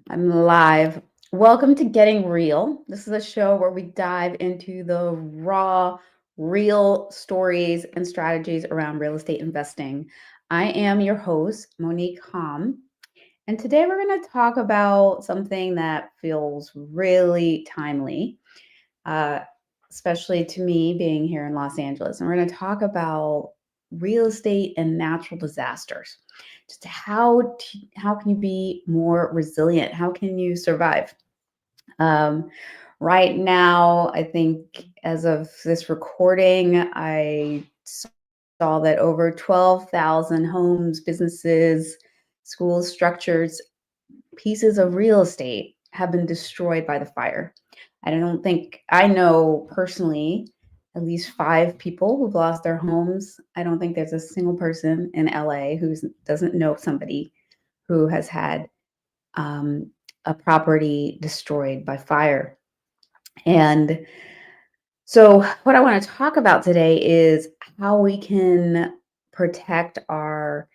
I'm live. Welcome to Getting Real. This is a show where we dive into the raw, real stories and strategies around real estate investing. I am your host, Monique Hom, and today we're going to talk about something that feels really timely, uh, especially to me being here in Los Angeles. And we're going to talk about real estate and natural disasters. Just how can you be more resilient? How can you survive? Um, right now, I think as of this recording, I saw that over 12,000 homes, businesses, schools, structures, pieces of real estate have been destroyed by the fire. I don't think I know personally at least five people who've lost their homes. I don't think there's a single person in LA who doesn't know somebody who has had um, a property destroyed by fire. And so, what I want to talk about today is how we can protect our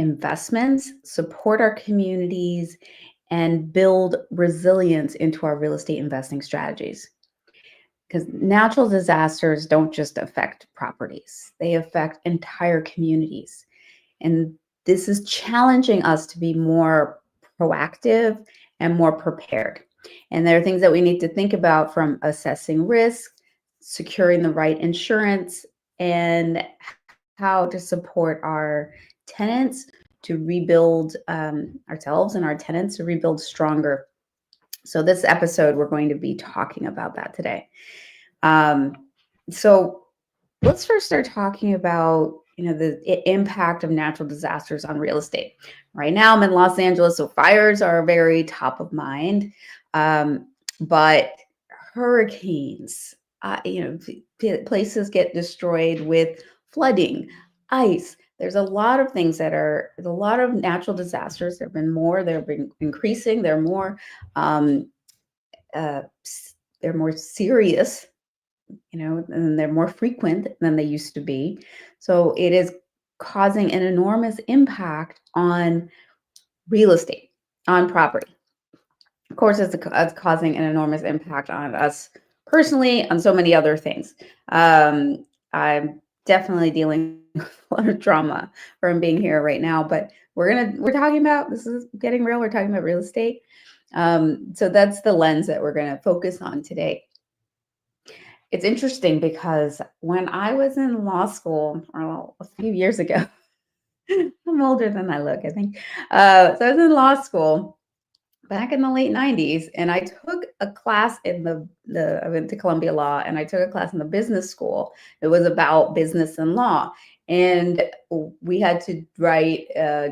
investments, support our communities, and build resilience into our real estate investing strategies. Because natural disasters don't just affect properties, they affect entire communities. And this is challenging us to be more proactive and more prepared. And there are things that we need to think about, from assessing risk, securing the right insurance, and how to support our tenants to rebuild ourselves and our tenants to rebuild stronger. So, this episode, we're going to be talking about that today. Um, so, let's first start talking about the impact of natural disasters on real estate. Right now, I'm in Los Angeles, so fires are very top of mind. But hurricanes, places get destroyed with flooding, ice. There's a lot of things there's a lot of natural disasters. There have been more. They've been increasing. Um, uh, they're more serious, and they're more frequent than they used to be. So it is causing an enormous impact on real estate, on property. Of course, it's causing an enormous impact on us personally, on so many other things. I'm definitely dealing with a lot of trauma from being here right now, but we're talking about, this is getting real. We're talking about real estate. So that's the lens that we're going to focus on today. It's interesting because when I was in law school, or a few years ago, I'm older than I look, I think. So I was in law school back in the late 90s, and I took a class in I went to Columbia Law, and I took a class in the business school. It was about business and law. And we had to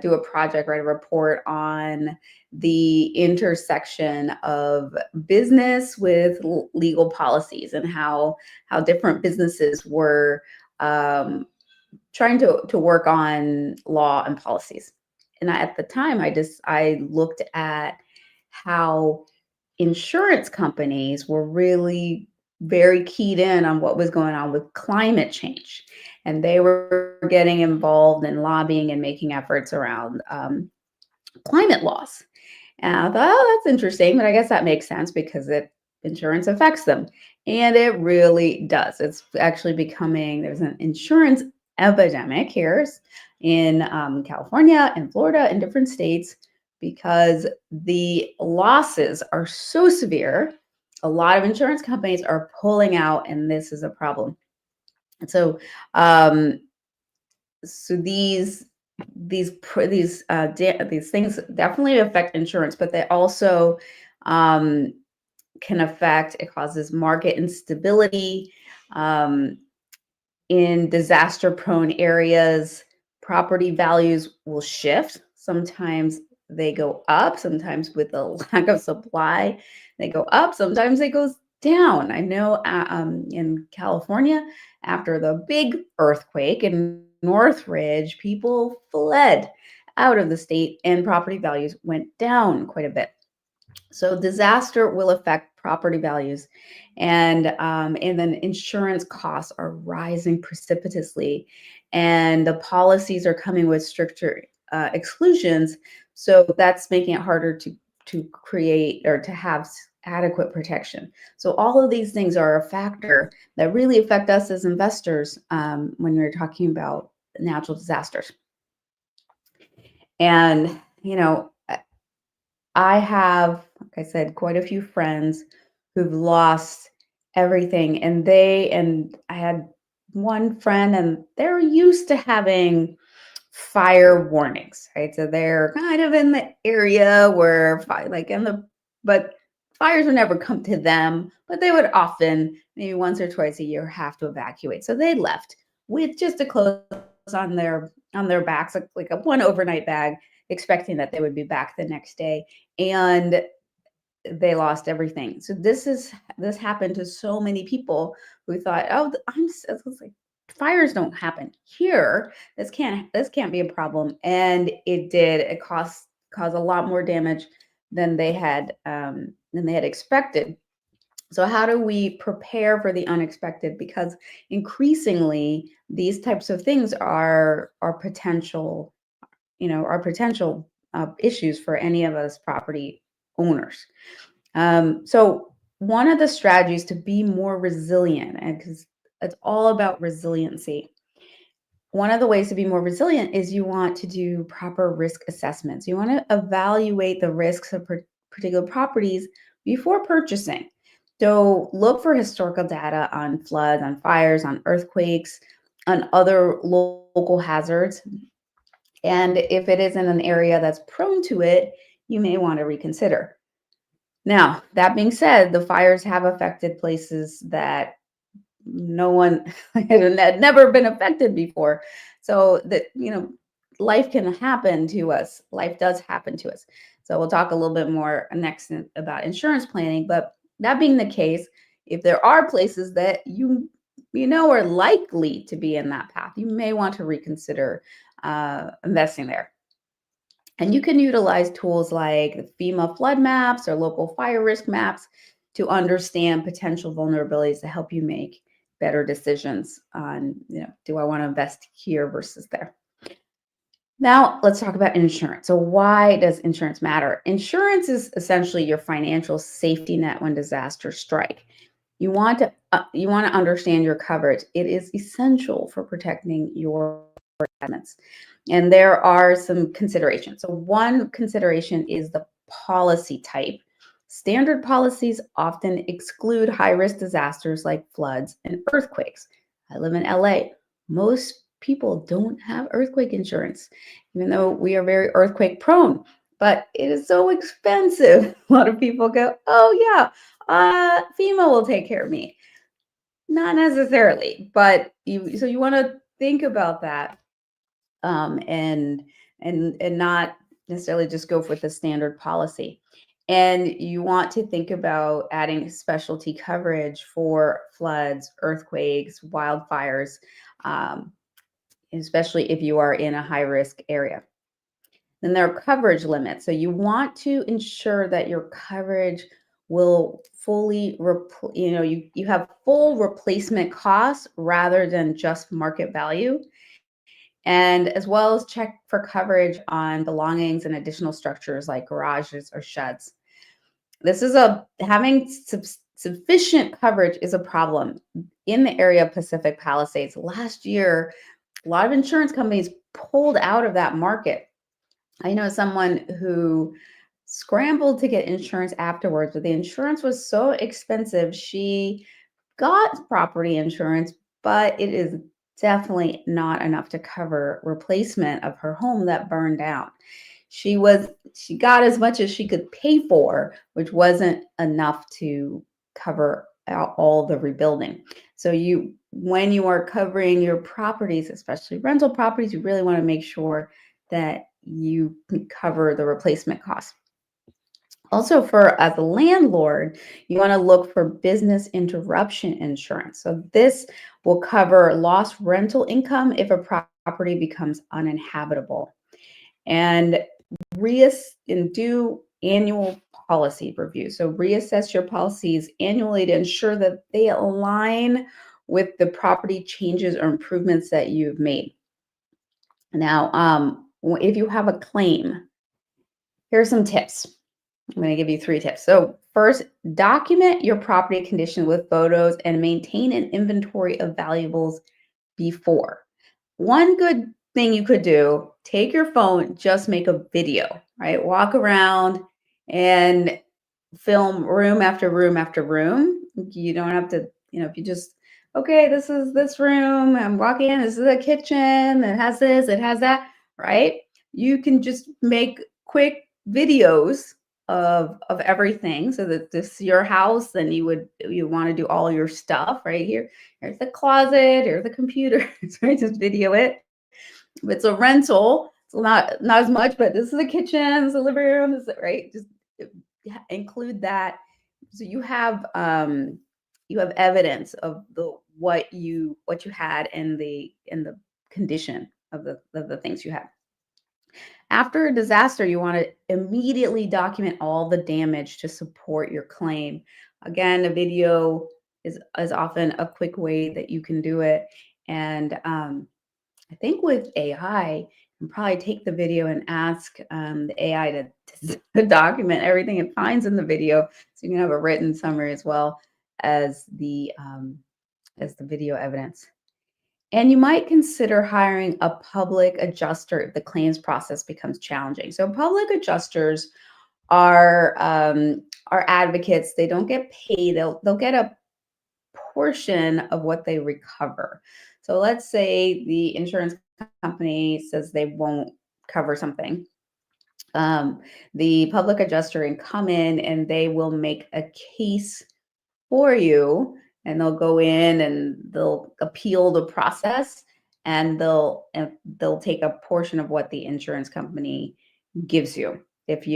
do a project, write a report on the intersection of business with legal policies, and how different businesses were trying to work on law and policies. And at the time, I looked at how insurance companies were really very keyed in on what was going on with climate change, and they were getting involved in lobbying and making efforts around climate laws. And I thought, oh, that's interesting, but I guess that makes sense because insurance affects them. And it really does. It's actually there's an insurance epidemic here in California and Florida and different states, because the losses are so severe. A lot of insurance companies are pulling out, and this is a problem. And um, so these things definitely affect insurance, but they also um, can affect. It causes market instability. Um, in disaster-prone areas, property values will shift. Sometimes they go up. Sometimes, with a lack of supply, they go up. Sometimes it goes down. I know in California, after the big earthquake in Northridge, people fled out of the state, and property values went down quite a bit. So disaster will affect property values, and then insurance costs are rising precipitously, and the policies are coming with stricter exclusions. So that's making it harder to create or to have adequate protection. So all of these things are a factor that really affect us as investors when we're talking about natural disasters. And I have, like I said, quite a few friends who've lost everything. And I had one friend, and they're used to having fire warnings, right? So they're kind of in the area where, like in the, but fires would never come to them, but they would often, maybe once or twice a year, have to evacuate. So they left with just a clothes on their backs, like a one overnight bag, expecting that they would be back the next day. And they lost everything. So this happened to so many people who thought, "Oh, it's like fires don't happen here. This can't be a problem." And it did. It caused a lot more damage than they had expected. So how do we prepare for the unexpected? Because increasingly these types of things are potential, issues for any of us property owners. So one of the strategies to be more resilient, and because it's all about resiliency, one of the ways to be more resilient is you want to do proper risk assessments. You want to evaluate the risks of particular properties before purchasing. So look for historical data on floods, on fires, on earthquakes, on other local hazards. And if it is in an area that's prone to it, you may want to reconsider. Now, that being said, the fires have affected places that no one had never been affected before. So that, life can happen to us. Life does happen to us. So we'll talk a little bit more next about insurance planning. But that being the case, if there are places that you know are likely to be in that path, you may want to reconsider investing there. And you can utilize tools like the FEMA flood maps or local fire risk maps to understand potential vulnerabilities to help you make better decisions on, do I want to invest here versus there? Now, let's talk about insurance. So, why does insurance matter? Insurance is essentially your financial safety net when disasters strike. You want to understand your coverage. It is essential for protecting your investments. And there are some considerations. So, one consideration is the policy type. Standard policies often exclude high risk disasters like floods and earthquakes. I live in LA. Most people don't have earthquake insurance, even though we are very earthquake prone, but it is so expensive. A lot of people go, "Oh, yeah, FEMA will take care of me." Not necessarily, but you want to think about that, and not necessarily just go with the standard policy. And you want to think about adding specialty coverage for floods, earthquakes, wildfires, um, especially if you are in a high risk area. Then there are coverage limits. So you want to ensure that your coverage will you have full replacement costs rather than just market value, and as well as check for coverage on belongings and additional structures like garages or sheds. This is a having sufficient coverage is a problem in the area of Pacific Palisades. Last year, a lot of insurance companies pulled out of that market. I know someone who scrambled to get insurance afterwards, but the insurance was so expensive. She got property insurance, but it is definitely not enough to cover replacement of her home that burned down. She got as much as she could pay for, which wasn't enough to cover out all the rebuilding. So when you are covering your properties, especially rental properties, you really want to make sure that you can cover the replacement costs. Also, for as a landlord, you want to look for business interruption insurance. So this will cover lost rental income if a property becomes uninhabitable. And do annual policy review. So reassess your policies annually to ensure that they align with the property changes or improvements that you've made. Now, if you have a claim, here are some tips. I'm going to give you three tips. So, first, document your property condition with photos and maintain an inventory of valuables before. One good thing you could do, take your phone, just make a video, right? Walk around and film room after room after room. You don't have to, if you just, okay, this is this room, I'm walking in, this is a kitchen, it has this, it has that, right? You can just make quick videos of everything so that this is your house, then you want to do all your stuff right here. Here's the closet, here's the computer, right? Just video it. If it's a rental, it's not as much, but this is the kitchen, this is the living room, this is right. Just include that, so you have evidence of the what you had in the condition of the things you had. After a disaster, you want to immediately document all the damage to support your claim. Again, a video is often a quick way that you can do it. And I think with AI, you can probably take the video and ask the AI to document everything it finds in the video, so you can have a written summary as well as the video evidence. And you might consider hiring a public adjuster if the claims process becomes challenging. So public adjusters are advocates. They don't get paid. They'll get a portion of what they recover. So let's say the insurance company says they won't cover something. Um, the public adjuster can come in and they will make a case for you, and they'll go in and they'll appeal the process, and they'll take a portion of what the insurance company gives you if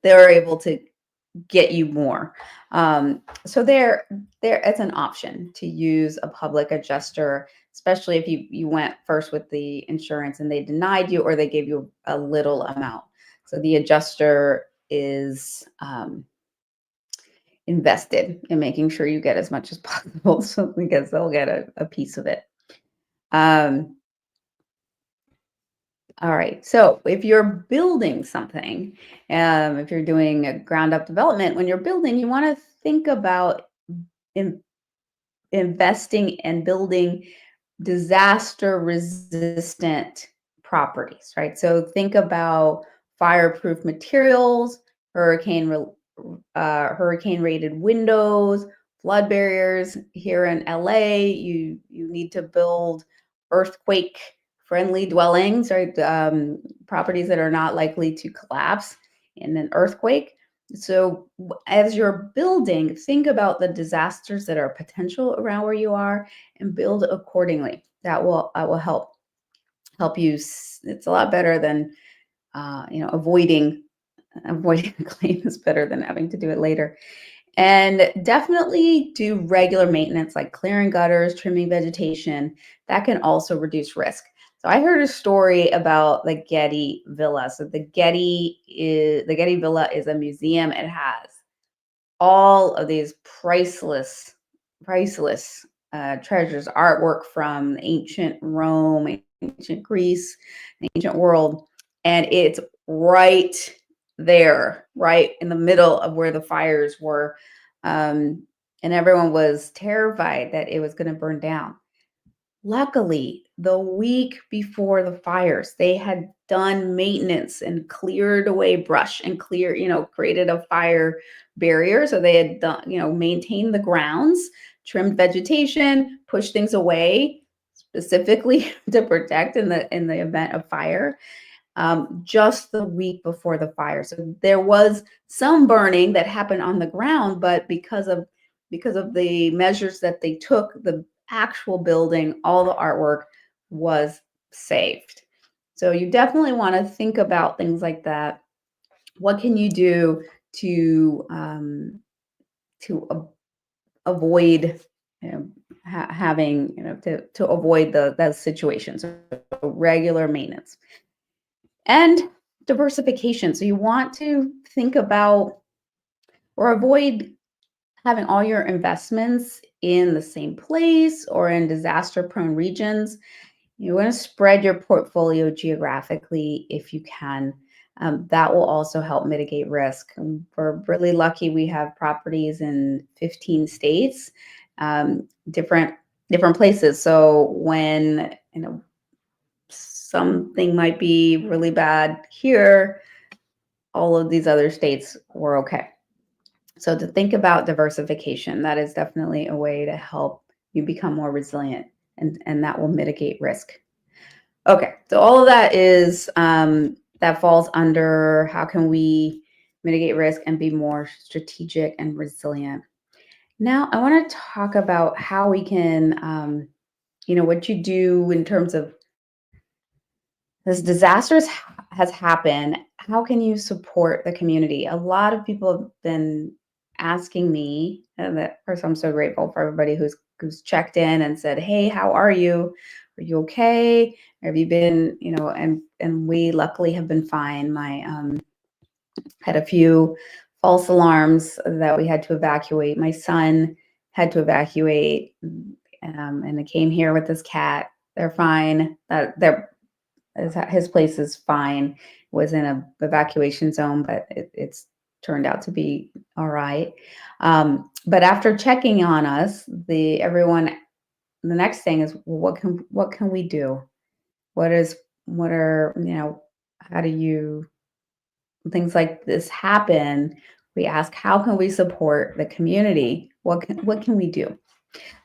they're able to get you more. So there it's an option to use a public adjuster, especially if you went first with the insurance and they denied you or they gave you a little amount. So the adjuster is invested in making sure you get as much as possible, so because they'll get a piece of it. Um, all right. So if you're building something, if you're doing a ground up development, when you're building, you want to think about in, investing and building disaster resistant properties, right? So think about fireproof materials, hurricane rated windows, flood barriers. Here in LA, you need to build earthquake friendly dwellings, right? Properties that are not likely to collapse in an earthquake. So as you're building, think about the disasters that are potential around where you are and build accordingly. That will help you. It's a lot better than avoiding a claim is better than having to do it later. And definitely do regular maintenance like clearing gutters, trimming vegetation. That can also reduce risk. So I heard a story about the Getty Villa. So the Getty Villa is a museum. It has all of these priceless treasures, artwork from ancient Rome, ancient Greece, ancient world, and it's right there, right in the middle of where the fires were, and everyone was terrified that it was going to burn down. Luckily, the week before the fires, they had done maintenance and cleared away brush and created a fire barrier. So they had done, maintained the grounds, trimmed vegetation, pushed things away specifically to protect in the event of fire, just the week before the fire. So there was some burning that happened on the ground, but because of the measures that they took, the actual building, all the artwork was saved. So you definitely want to think about things like that. What can you do to avoid having to avoid those situations? So regular maintenance and diversification. So you want to think about or avoid having all your investments in the same place or in disaster prone regions. You want to spread your portfolio geographically if you can. That will also help mitigate risk. We're really lucky we have properties in 15 states, different places. So when something might be really bad here, all of these other states were okay. So to think about diversification, that is definitely a way to help you become more resilient, and that will mitigate risk. Okay, so all of that is that falls under how can we mitigate risk and be more strategic and resilient. Now, I want to talk about how we can, what you do in terms of this has happened. How can you support the community? A lot of people have been asking me, and that first, I'm so grateful for everybody who's checked in and said, "Hey, how are you? Are you okay? Have you been, and we luckily have been fine." My had a few false alarms that we had to evacuate. My son had to evacuate, and I came here with this cat. They're fine. His place is fine. Was in a evacuation zone, but it's turned out to be all right. But after checking on us, the next thing is, well, what can we do? What is what are how do you things like this happen? We ask, how can we support the community? What can we do?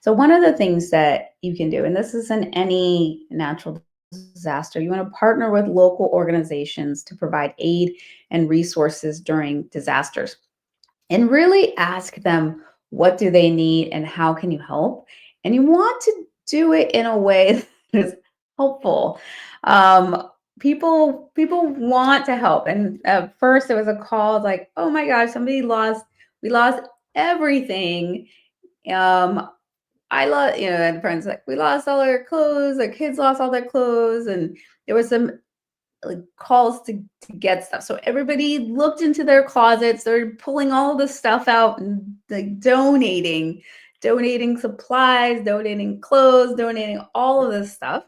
So one of the things that you can do, and this is in any natural disaster, you want to partner with local organizations to provide aid and resources during disasters, and really ask them, what do they need and how can you help? And you want to do it in a way that is helpful. People want to help. And at first there was a call like, oh my gosh, we lost everything. um I lost, and friends like, we lost all our clothes, our kids lost all their clothes, and there was some like calls to get stuff. So everybody looked into their closets, they're pulling all the stuff out and like donating supplies, donating clothes, donating all of this stuff.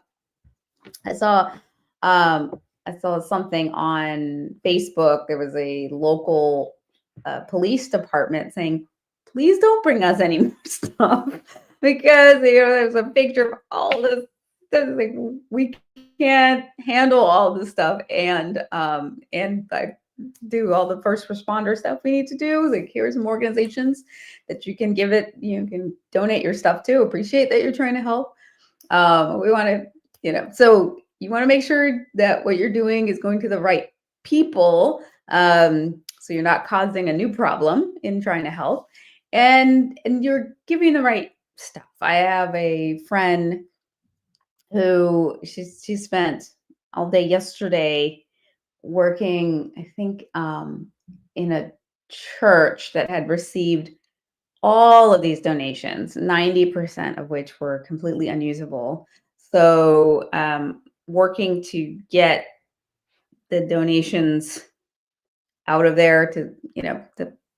I saw I saw something on Facebook. There was a local police department saying, "Please don't bring us any more stuff," because there's a picture of all this stuff. Like, we can't handle all this stuff, and like do all the first responder stuff we need to do. Like, here's some organizations that you can donate your stuff to. Appreciate that you're trying to help. We want to, so you want to make sure that what you're doing is going to the right people. So you're not causing a new problem in trying to help, and you're giving the right stuff. I have a friend who she spent all day yesterday working, I think, in a church that had received all of these donations, 90% of which were completely unusable. So, working to get the donations out of there to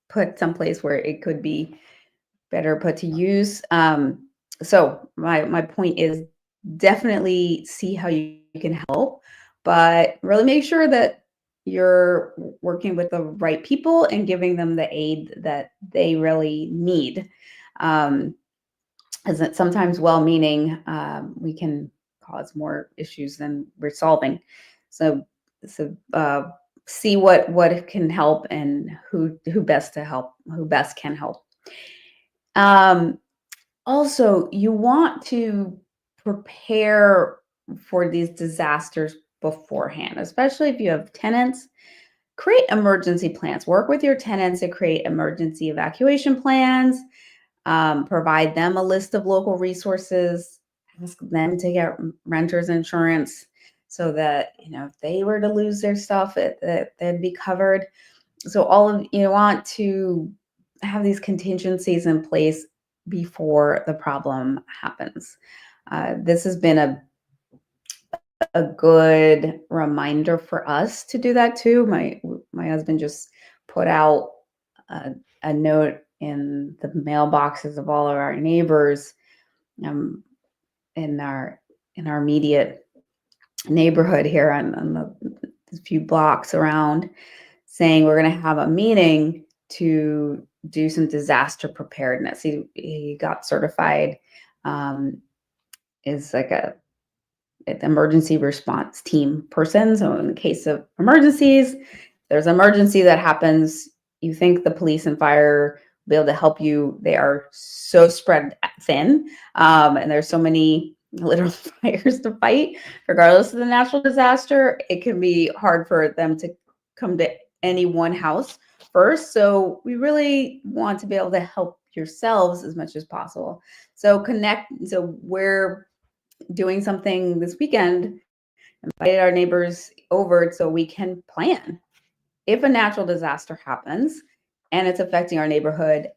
put someplace where it could be better put to use. So my point is, definitely see how you can help, but really make sure that you're working with the right people and giving them the aid that they really need. Um, as it sometimes well-meaning, we can cause more issues than we're solving. So, so see what can help and who best to help, who best can help. Um, Also, you want to prepare for these disasters beforehand, especially if you have tenants. Create emergency plans. Work with your tenants to create emergency evacuation plans. Provide them a list of local resources. Ask them to get renters insurance so that if they were to lose their stuff, they'd be covered. So you want to have these contingencies in place before the problem happens. This has been a good reminder for us to do that too. My husband just put out a note in the mailboxes of all of our neighbors, um, in our immediate neighborhood here on the a few blocks around, saying we're going to have a meeting to do some disaster preparedness. He got certified, um, is like a an emergency response team person. So in the case of emergencies, there's an emergency that happens. You think the police and fire will be able to help you. They are so spread thin, and there's so many literal fires to fight. Regardless of the natural disaster, it can be hard for them to come to any one house first. So we really want to be able to help yourselves as much as possible. So connect. So we're doing something this weekend, invited our neighbors over so we can plan. If a natural disaster happens and it's affecting our neighborhood,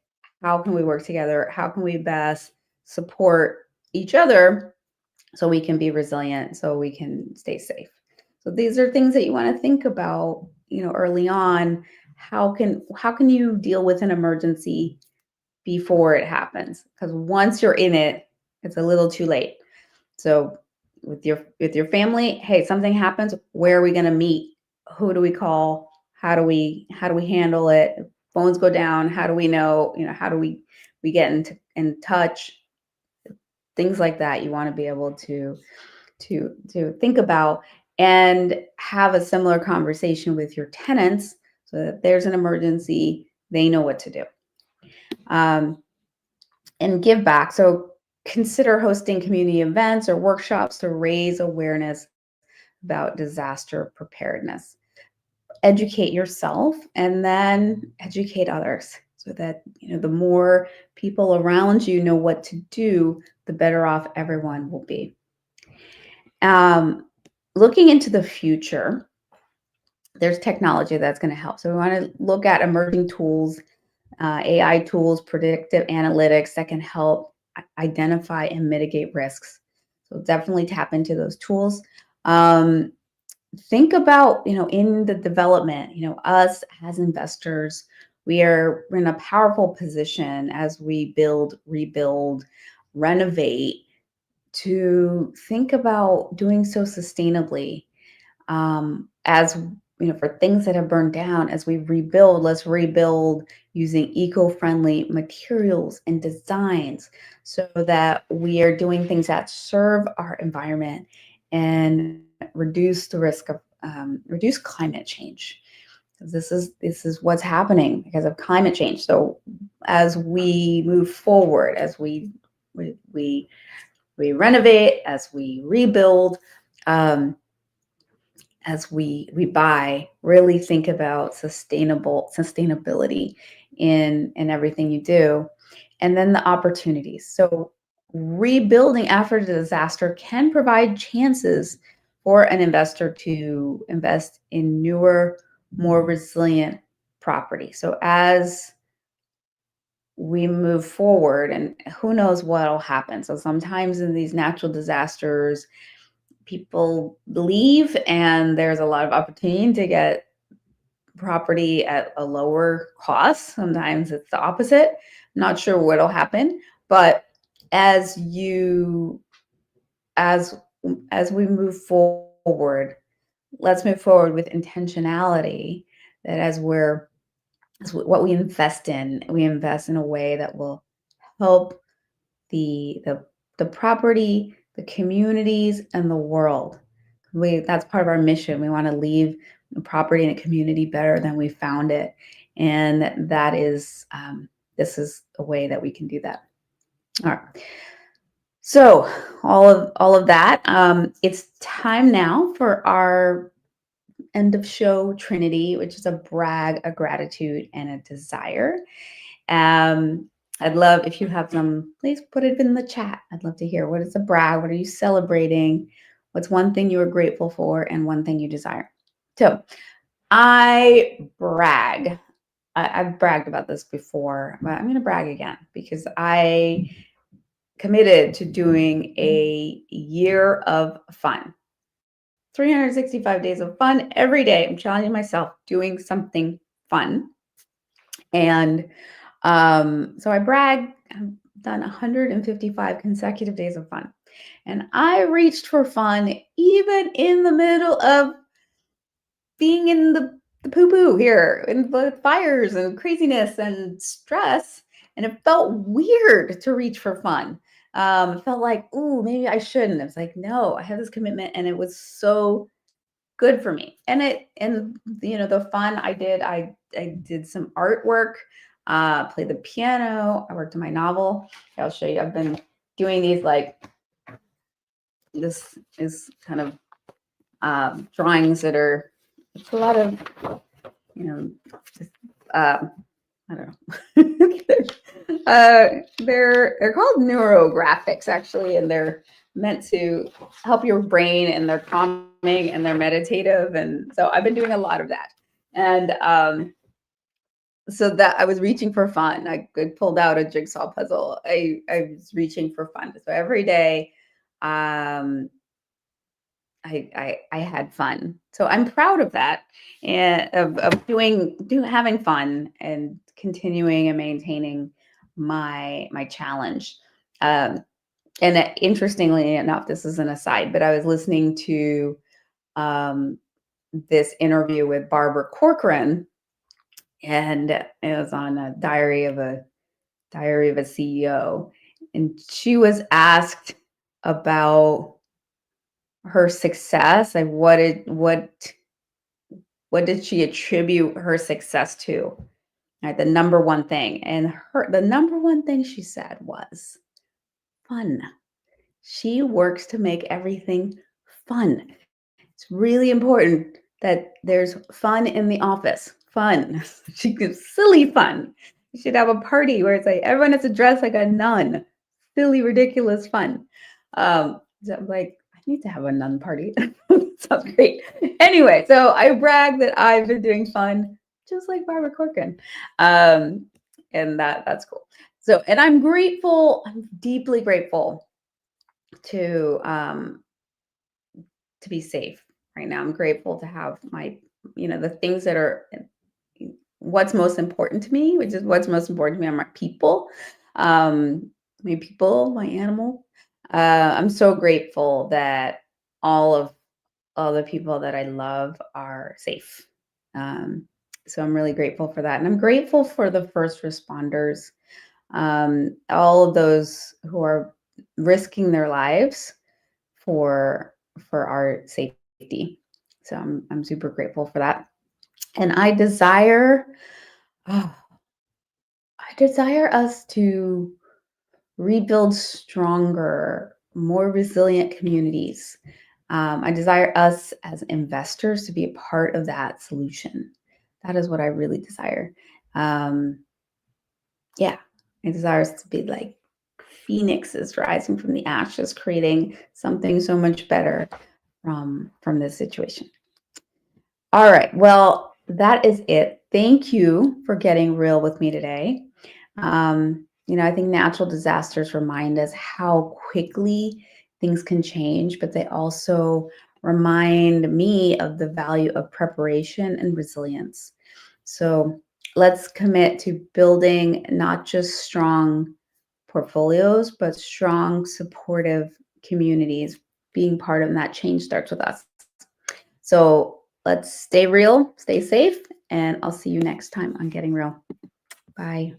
how can we work together? How can we best support each other so we can be resilient, so we can stay safe? So these are things that you want to think about, early on. How can you deal with an emergency before it happens? Because once you're in it, it's a little too late. So with your family, hey, something happens, where are we going to meet? Who do we call? How do we handle it? If phones go down, how do we know? How do we get in touch? Things like that you want to be able to think about and have a similar conversation with your tenants so that there's an emergency, they know what to do. Um, and give back. So consider hosting community events or workshops to raise awareness about disaster preparedness. Educate yourself and then educate others so that the more people around you know what to do, the better off everyone will be. Um, Looking into the future, there's technology that's going to help. So we want to look at emerging tools, AI tools, predictive analytics that can help identify and mitigate risks. So definitely tap into those tools. Um, think about, in the development, us as investors, we're in a powerful position as we build, rebuild, renovate, to think about doing so sustainably. As for things that have burned down, as we rebuild, let's rebuild using eco-friendly materials and designs so that we are doing things that serve our environment and reduce the risk of reduce climate change. This is what's happening because of climate change. So as we move forward, as we renovate, as we rebuild, um, as we buy, really think about sustainability in everything you do. And then the opportunities. So rebuilding after a disaster can provide chances for an investor to invest in newer, more resilient property. So as we move forward, and who knows what'll happen. So sometimes in these natural disasters, people leave and there's a lot of opportunity to get property at a lower cost. Sometimes it's the opposite. Not sure what'll happen, but as you as as we move forward, let's move forward with intentionality. That what we invest in a way that will help the the the property, the communities, and the world. That's part of our mission. We want to leave the property and a community better than we found it, and that is this is a way that we can do that. All right. So all of that. It's time now for our end of show Trinity, which is a brag, a gratitude, and a desire. Um, I'd love if you have some, please put it in the chat. I'd love to hear, what is a brag? What are you celebrating? What's one thing you are grateful for and one thing you desire? So I brag. I've bragged about this before, but I'm going to brag again because I committed to doing a year of fun. 365 days of fun every day. I'm challenging myself doing something fun. And so I brag. I've done 155 consecutive days of fun. And I reached for fun even in the middle of being in the poo poo here and the fires and craziness and stress. And it felt weird to reach for fun. It felt like, ooh, maybe I shouldn't. It was like, no, I have this commitment, and it was so good for me. And the fun I did some artwork, played the piano, I worked on my novel. I'll show you. I've been doing these, like, this is kind of drawings that are, it's a lot of, just, I don't know. They're called neurographics, actually, and they're meant to help your brain, and they're calming and they're meditative. And so I've been doing a lot of that. And so that I was reaching for fun. I pulled out a jigsaw puzzle. I was reaching for fun. So every day, um, I had fun. So I'm proud of that, and of having fun and continuing and maintaining my challenge. Um, and interestingly enough, this is an aside, but I was listening to um, this interview with Barbara Corcoran, and it was on a Diary of a CEO, and she was asked about her success, like what did she attribute her success to? Right, the number one thing, and the number one thing she said was fun. She works to make everything fun. It's really important that there's fun in the office. Fun. She gives silly fun. You should have a party where it's like everyone has to dress like a nun. Silly, ridiculous fun. So I'm like, I need to have a nun party. Sounds great. Anyway, so I brag that I've been doing fun just like Barbara Corcoran. And that's cool. So, and I'm grateful, I'm deeply grateful to be safe right now. I'm grateful to have the things that are what's most important to me, which is what's most important to me are my people, um, my animal. I'm so grateful that all the people that I love are safe. Um, so I'm really grateful for that, and I'm grateful for the first responders, all of those who are risking their lives for our safety. So I'm super grateful for that. And oh, I desire us to rebuild stronger, more resilient communities. I desire us as investors to be a part of that solution. That is what I really desire. Um, yeah, I desire us to be like phoenixes rising from the ashes, creating something so much better from this situation. All right. Well, that is it. Thank you for getting real with me today. I think natural disasters remind us how quickly things can change, but they also remind me of the value of preparation and resilience. So let's commit to building not just strong portfolios, but strong, supportive communities. Being part of that change starts with us. So let's stay real, stay safe, and I'll see you next time on Getting Real. Bye.